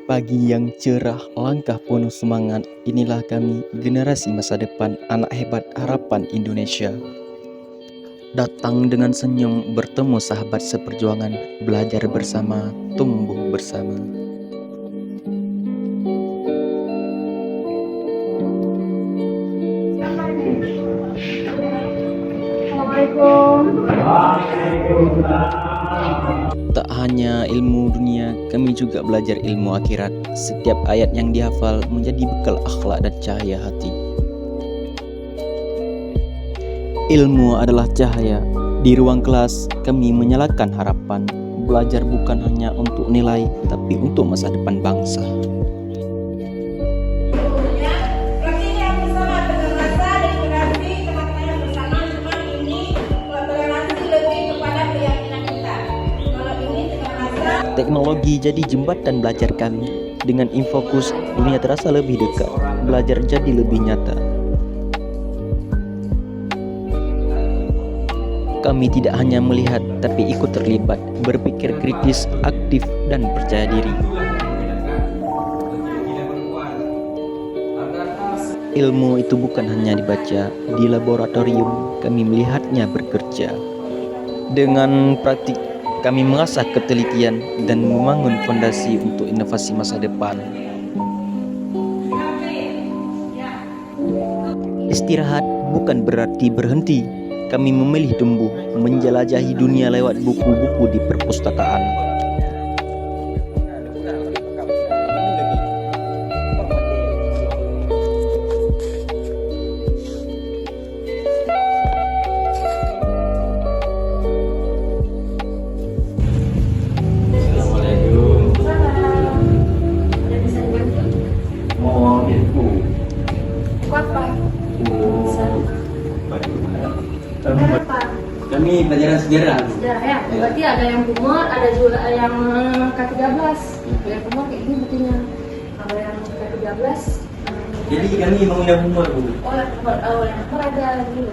Pagi yang cerah, langkah penuh semangat. Inilah kami, generasi masa depan, anak hebat harapan Indonesia. Datang dengan senyum, bertemu sahabat seperjuangan, belajar bersama, tumbuh bersama. Tak hanya ilmu dunia, kami juga belajar ilmu akhirat. Setiap ayat yang dihafal menjadi bekal akhlak dan cahaya hati. Ilmu adalah cahaya. Di ruang kelas, kami menyalakan harapan. Belajar bukan hanya untuk nilai, tapi untuk masa depan bangsa. Teknologi jadi jembatan belajar kami. Dengan Infokus, dunia terasa lebih dekat. Belajar jadi lebih nyata. Kami tidak hanya melihat, tapi ikut terlibat, berpikir kritis, aktif, dan percaya diri. Ilmu itu bukan hanya dibaca, di laboratorium kami melihatnya bekerja. Dengan praktik, kami mengasah ketelitian dan membangun fondasi untuk inovasi masa depan. Istirahat bukan berarti berhenti. Kami memilih tumbuh, menjelajahi dunia lewat buku-buku di perpustakaan. Kami pelajaran sejarah. Sejarah ya. Berarti ada yang Timur, ada juga yang K13. Yang Timur kayak gini buktinya. Kalau yang K13. Jadi kami mengundang humor, Bu. Oh, yang Timur ada dulu.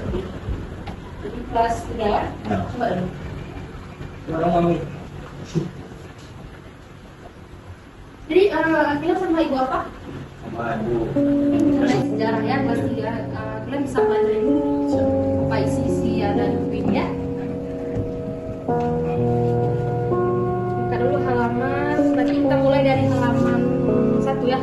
Jadi kelas 3 ya. Nah. Coba dulu. Orang mami. Jadi kalian sama ibu apa? Sama Bu. Sejarah ya, kelas 3. Kalian bisa pelajarin apa isi ya dan ini ya. Buka dulu halaman, berarti kita mulai dari halaman 1 ya.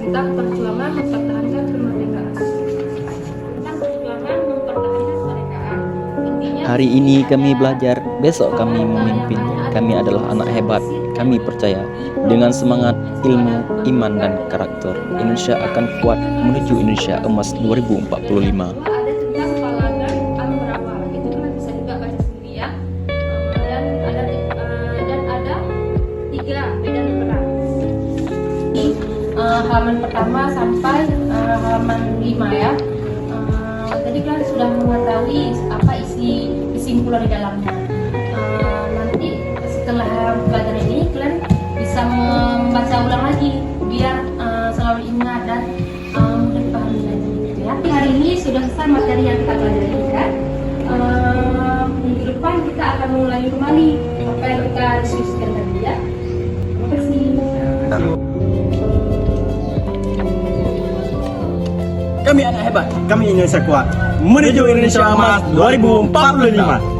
Tentang perjuangan mempertahankan kemerdekaan. Tentang perjuangan mempertahankan kemerdekaan. Intinya Hari ini kami belajar, besok kami memimpin. Kami adalah anak hebat, kami percaya. Dengan semangat, ilmu, iman, dan karakter, Indonesia akan kuat menuju Indonesia Emas 2045. ada tentang palagan berapa. Itu kalian bisa juga baca sendiri ya. Dan ada 3 medan perang. Halaman pertama sampai halaman 5 ya. Tadi kalian sudah mengetahui apa isi kesimpulan di dalamnya. Nanti setelah pelajaran ini kalian bisa membaca ulang lagi biar selalu ingat dan mudah dipahami lagi gitu ya. Hari ini sudah selesai materi yang kita pelajari kan. Minggu depan kita akan mulai kembali apa yang kita diskusikan tadi ya. Terima kasih. Kami anak hebat, kami Indonesia kuat, menuju Indonesia Emas 2045.